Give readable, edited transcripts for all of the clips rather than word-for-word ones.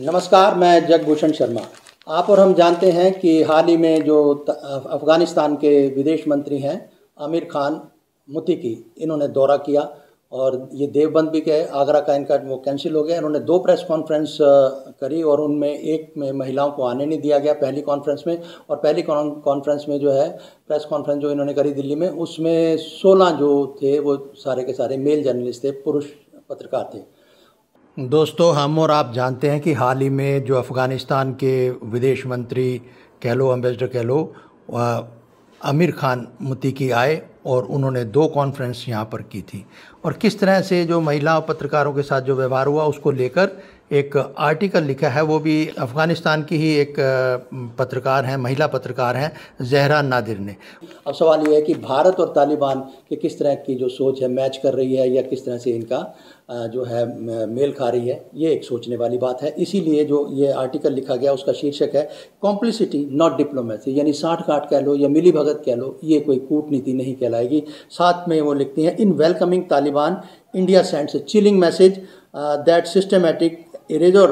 नमस्कार, मैं जगभूषण शर्मा। आप और हम जानते हैं कि हाल ही में जो अफ़गानिस्तान के विदेश मंत्री हैं आमिर खान मुत्तकी, इन्होंने दौरा किया और ये देवबंद भी गए। आगरा का इनका वो कैंसिल हो गया। इन्होंने 2 प्रेस कॉन्फ्रेंस करी और उनमें एक में महिलाओं को आने नहीं दिया गया पहली कॉन्फ्रेंस में, और पहली कॉन्फ्रेंस में जो है प्रेस कॉन्फ्रेंस जो इन्होंने करी दिल्ली में, उसमें 16 जो थे वो सारे के सारे मेल जर्नलिस्ट थे, पुरुष पत्रकार थे। दोस्तों, हम और आप जानते हैं कि हाल ही में जो अफ़गानिस्तान के विदेश मंत्री कह लो, एम्बेसडर कह लो, आमिर खान मुत्तकी आए और उन्होंने 2 कॉन्फ्रेंस यहाँ पर की थी। और किस तरह से जो महिला पत्रकारों के साथ जो व्यवहार हुआ उसको लेकर एक आर्टिकल लिखा है, वो भी अफ़गानिस्तान की ही एक पत्रकार हैं, महिला पत्रकार हैं, ज़हरा नादिर ने। अब सवाल ये है कि भारत और तालिबान के किस तरह की जो सोच है मैच कर रही है या किस तरह से इनका जो है मेल खा रही है, ये एक सोचने वाली बात है। इसीलिए जो ये आर्टिकल लिखा गया उसका शीर्षक है कॉम्प्लिसिटी नॉट डिप्लोमेसी, यानी साठ गांठ कह लो या मिली भगत कह लो, ये कोई कूटनीति नहीं कहलाएगी। साथ में वो लिखती हैं, इन welcoming Taliban India sends a chilling message that systematic eraser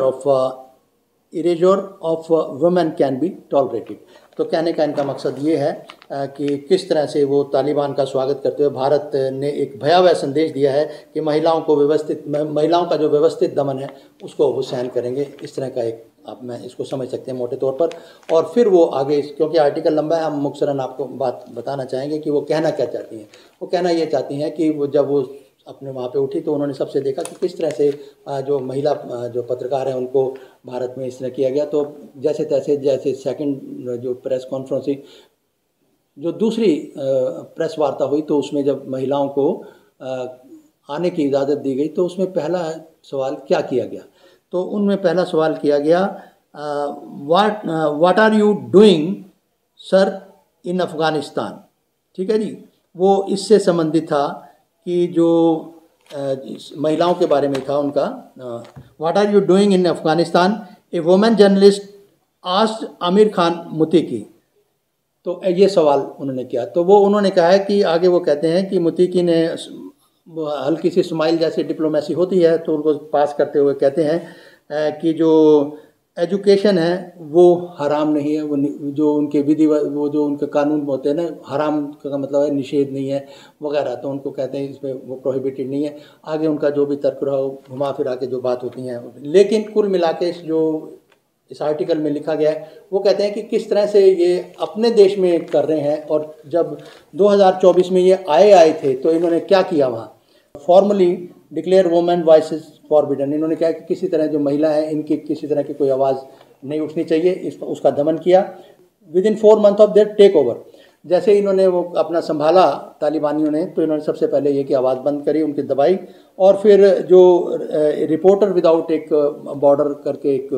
of women can be tolerated. तो कहने का इनका मकसद ये है कि किस तरह से वो तालिबान का स्वागत करते हुए भारत ने एक भयावह संदेश दिया है कि महिलाओं का जो व्यवस्थित दमन है उसको वो सहन करेंगे। इस तरह का एक मैं इसको समझ सकते हैं मोटे तौर पर। और फिर वो आगे, क्योंकि आर्टिकल लंबा है, हम मुख्तसरन आपको बात बताना चाहेंगे कि वो कहना क्या चाहती हैं। वो कहना ये चाहती हैं कि वो जब वो अपने वहाँ पे उठी तो उन्होंने सबसे देखा कि किस तरह से जो महिला जो पत्रकार हैं उनको भारत में इस तरह किया गया। तो जैसे सेकंड जो प्रेस कॉन्फ्रेंस हुई, जो दूसरी प्रेस वार्ता हुई, तो उसमें जब महिलाओं को आने की इजाज़त दी गई तो उसमें पहला सवाल क्या किया गया, तो उनमें पहला सवाल किया गया, what are you doing sir in Afghanistan. ठीक है जी, वो इससे संबंधित था कि जो महिलाओं के बारे में था उनका, what are you doing in Afghanistan, a women journalist asked Amir Khan Muttaqi. तो ये सवाल उन्होंने किया। तो वो उन्होंने कहा है कि आगे वो कहते हैं कि मुत्तकी ने हल्की सी स्माइल जैसी डिप्लोमेसी होती है तो उनको पास करते हुए कहते हैं कि जो एजुकेशन है वो हराम नहीं है, वो जो उनके वो जो उनके कानून होते हैं ना, हराम का मतलब है निषेध नहीं है वगैरह, तो उनको कहते हैं इसमें वो प्रोहिबिटेड नहीं है। आगे उनका जो भी तर्क रहा घुमा फिरा के जो बात होती हैं, लेकिन कुल मिला के जो इस आर्टिकल में लिखा गया है वो कहते हैं कि किस तरह से ये अपने देश में कर रहे हैं। और जब 2024 में ये आए थे तो इन्होंने क्या किया, वहाँ formally declare women voices forbidden. इन्होंने कहा कि किसी तरह जो महिला है इनकी किसी तरह की कोई आवाज़ नहीं उठनी चाहिए, उसका दमन किया। Within 4 month of their takeover, जैसे इन्होंने वो अपना संभाला तालिबानियों ने, तो इन्होंने सबसे पहले ये कि आवाज़ बंद करी, उनकी दबाई। और फिर जो रिपोर्टर विदाउट एक बॉर्डर करके एक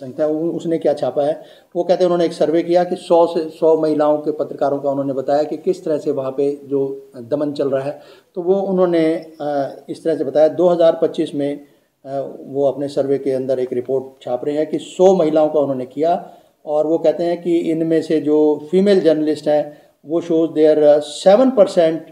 संस्था, उसने क्या छापा है, वो कहते हैं उन्होंने एक सर्वे किया कि 100 से 100 महिलाओं के पत्रकारों का उन्होंने बताया कि किस तरह से वहाँ पे जो दमन चल रहा है। तो वो उन्होंने इस तरह से बताया। 2025 में वो अपने सर्वे के अंदर एक रिपोर्ट छाप रहे हैं कि 100 महिलाओं का उन्होंने किया, और वो कहते हैं कि इनमें से जो फीमेल जर्नलिस्ट हैं वो shows their 7%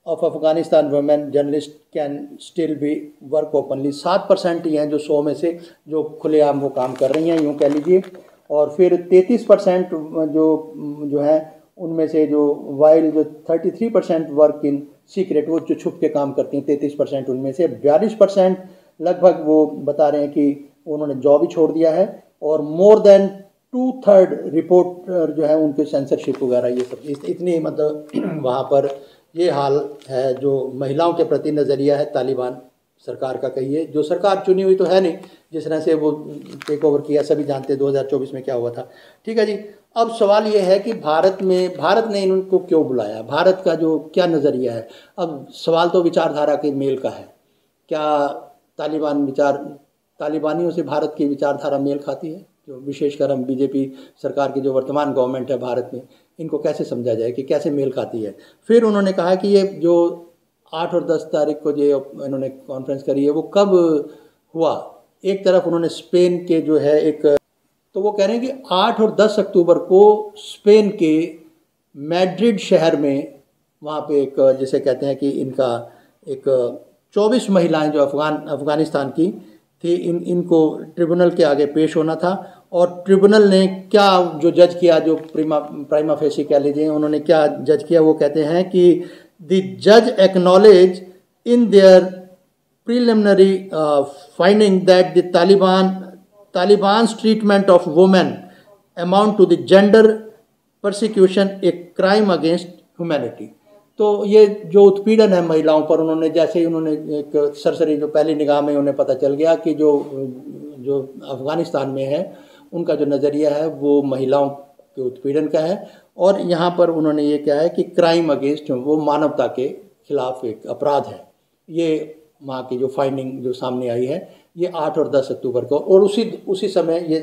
of Afghanistan women journalist can still be work openly. 7% ही हैं जो 100 में से जो खुलेआम वो काम कर रही हैं, यूँ कह लीजिए। और फिर 33% जो है उनमें से जो वाइल जो 33% वर्क इन सीक्रेट, वो जो छुप के काम करती हैं 33% उनमें से 42% लगभग वो बता रहे हैं कि उन्होंने जॉब ही छोड़ दिया है। और मोर देन 2/3 रिपोर्टर जो है उनके सेंसरशिप वगैरह ये सब, इतनी मतलब वहाँ पर ये हाल है जो महिलाओं के प्रति नज़रिया है तालिबान सरकार का। कहिए जो सरकार चुनी हुई तो है नहीं, जिस तरह से वो टेक ओवर किया सभी जानते हैं 2024 में क्या हुआ था। ठीक है जी, अब सवाल ये है कि भारत ने इनको क्यों बुलाया, भारत का जो क्या नज़रिया है। अब सवाल तो विचारधारा के मेल का है, क्या तालिबानियों से भारत की विचारधारा मेल खाती है। जो विशेषकर हम बीजेपी सरकार की जो वर्तमान गवर्नमेंट है भारत में, इनको कैसे समझा जाए कि कैसे मेल खाती है। फिर उन्होंने कहा कि ये जो 8 और 10 तारीख को जो इन्होंने कॉन्फ्रेंस करी है वो कब हुआ। एक तरफ उन्होंने स्पेन के जो है एक, तो वो कह रहे हैं कि 8 और 10 अक्टूबर को स्पेन के मैड्रिड शहर में, वहाँ पे एक जिसे कहते हैं कि इनका एक 24 महिलाएं जो अफ़गानिस्तान की थी, इनको ट्रिब्यूनल के आगे पेश होना था। और ट्रिब्यूनल ने क्या जो जज किया, जो प्राइमा फेसी कह लीजिए, उन्होंने क्या जज किया, वो कहते हैं कि द जज acknowledge in their preliminary finding that the Taliban's treatment of women amount to the gender persecution a crime against humanity. तो ये जो उत्पीड़न है महिलाओं पर, उन्होंने जैसे ही उन्होंने एक सरसरी जो पहली निगाह में उन्हें पता चल गया कि जो अफ़गानिस्तान में है उनका जो नज़रिया है वो महिलाओं के उत्पीड़न का है। और यहाँ पर उन्होंने ये क्या है कि क्राइम अगेंस्ट, वो मानवता के खिलाफ एक अपराध है। ये वहाँ की जो फाइंडिंग जो सामने आई है, ये 8 और 10 अक्टूबर को, और उसी समय ये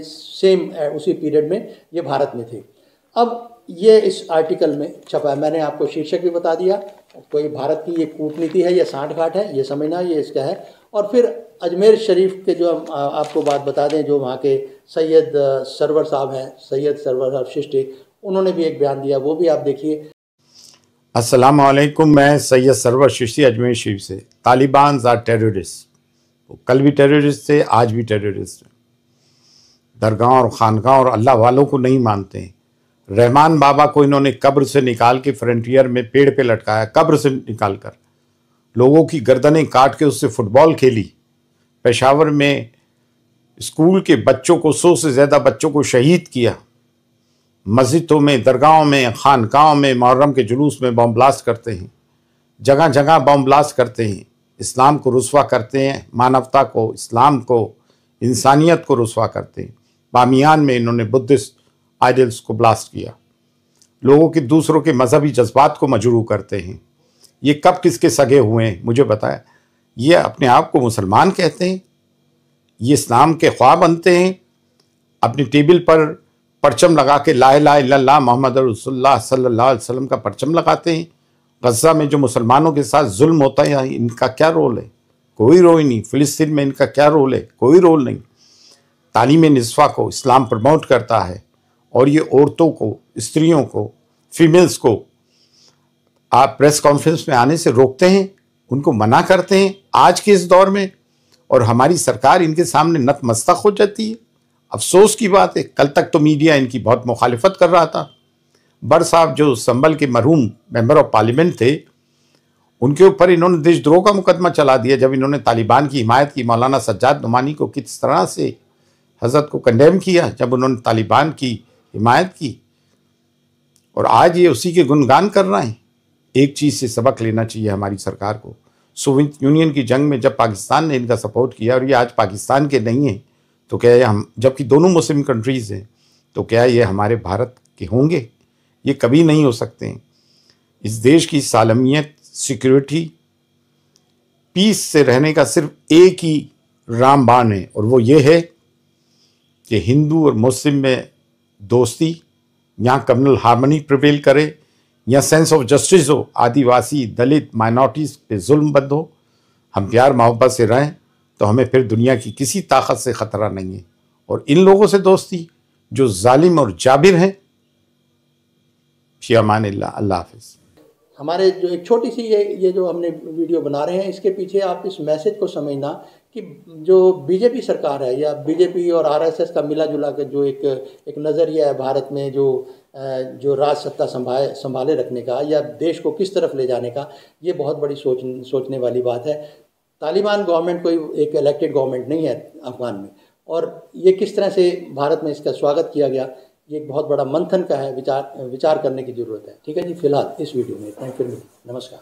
उसी पीरियड में ये भारत में थे। अब ये इस आर्टिकल में छपा है, मैंने आपको शीर्षक भी बता दिया। कोई भारत की ये कूटनीति है या सांठगांठ है, ये समझना ये इसका है। और फिर अजमेर शरीफ के जो हम आपको बात बता दें, जो वहाँ के सैयद सरवर साहब हैं, सैयद सरवर साहब चिश्ती, उन्होंने भी एक बयान दिया, वो भी आप देखिए। अस्सलाम वालेकुम, मैं सैयद सरवर चिश्ती अजमेर शरीफ से। तालिबान आर टेररिस्ट, कल भी टेररिस्ट थे, आज भी टेररिस्ट हैं। दरगाह और खानगाह और अल्लाह वालों को नहीं मानते हैं। रहमान बाबा को इन्होंने कब्र से निकाल के फ्रंटियर में पेड़ पे लटकाया, कब्र से निकाल कर लोगों की गर्दनें काट के उससे फुटबॉल खेली। पेशावर में स्कूल के बच्चों को, 100 से ज़्यादा बच्चों को शहीद किया। मस्जिदों में, दरगाहों में, खानकाहों में मुहर्रम के जुलूस में बम ब्लास्ट करते हैं, जगह जगह बम ब्लास्ट करते हैं। इस्लाम को रुस्वा करते हैं, मानवता को, इस्लाम को, इंसानियत को रुस्वा करते हैं। बामियान में इन्होंने बुद्धिस्ट आइडल्स को ब्लास्ट किया। लोगों के दूसरों के मजहबी जज्बात को मजरूह करते हैं। ये कब किसके सगे हुए हैं मुझे बताया। ये अपने आप को मुसलमान कहते हैं, ये इस्लाम के ख्वाब बनते हैं, अपनी टेबल पर परचम लगा के ला इलाहा इल्लल्लाह मोहम्मद रसूलुल्लाह सल्लल्लाहु अलैहि वसल्लम का परचम लगाते हैं। गज़ा में जो मुसलमानों के साथ जुल्म होता है, इनका क्या रोल है? कोई रोल नहीं। फ़िलिस्तीन में इनका क्या रोल है? कोई रोल नहीं। तालीम निस्वा को इस्लाम प्रमोट करता है, और ये औरतों को, स्त्रियों को, फीमेल्स को आप प्रेस कॉन्फ्रेंस में आने से रोकते हैं, उनको मना करते हैं आज के इस दौर में, और हमारी सरकार इनके सामने नतमस्तक हो जाती है। अफसोस की बात है, कल तक तो मीडिया इनकी बहुत मुखालिफत कर रहा था। बर साहब जो संभल के मरहूम मेंबर ऑफ पार्लियामेंट थे, उनके ऊपर इन्होंने देशद्रोह का मुकदमा चला दिया जब इन्होंने तालिबान की हिमायत की। मौलाना सज्जाद नुमानी को किस तरह से हजरत को कंडेम किया जब उन्होंने तालिबान की हिमायत की, और आज ये उसी के गुणगान कर रहे हैं। एक चीज़ से सबक लेना चाहिए हमारी सरकार को। सोवियत यूनियन की जंग में जब पाकिस्तान ने इनका सपोर्ट किया, और ये आज पाकिस्तान के नहीं हैं, तो क्या ये हम, जबकि दोनों मुस्लिम कंट्रीज़ हैं, तो क्या ये हमारे भारत के होंगे? ये कभी नहीं हो सकते हैं। इस देश की सालमियत, सिक्योरिटी, पीस से रहने का सिर्फ एक ही रामबाण है, और वो ये है कि हिंदू और मुस्लिम में दोस्ती, यहाँ कम्युनल हार्मनी प्रिवेल करे, या सेंस ऑफ जस्टिस हो, आदिवासी, दलित, माइनॉरिटीज़ पे जुल्म बंद हो, हम प्यार मोहब्बत से रहें, तो हमें फिर दुनिया की किसी ताकत से ख़तरा नहीं है। और इन लोगों से दोस्ती जो जालिम और जाबिर हैं, फ़ी-अमान अल्लाह। अल्लाह हाफ़िज़। हमारे जो एक छोटी सी ये जो हमने वीडियो बना रहे हैं, इसके पीछे आप इस मैसेज को समझना कि जो बीजेपी सरकार है, या बीजेपी और आरएसएस का मिला जुला के जो एक नज़रिया है भारत में, जो राज सत्ता संभाले रखने का, या देश को किस तरफ ले जाने का, ये बहुत बड़ी सोचने वाली बात है। तालिबान गवर्नमेंट कोई एक इलेक्टेड गवर्नमेंट नहीं है अफगान में, और ये किस तरह से भारत में इसका स्वागत किया गया, ये एक बहुत बड़ा मंथन का है, विचार करने की ज़रूरत है। ठीक है जी, फिलहाल इस वीडियो में इतना ही, फिर नमस्कार।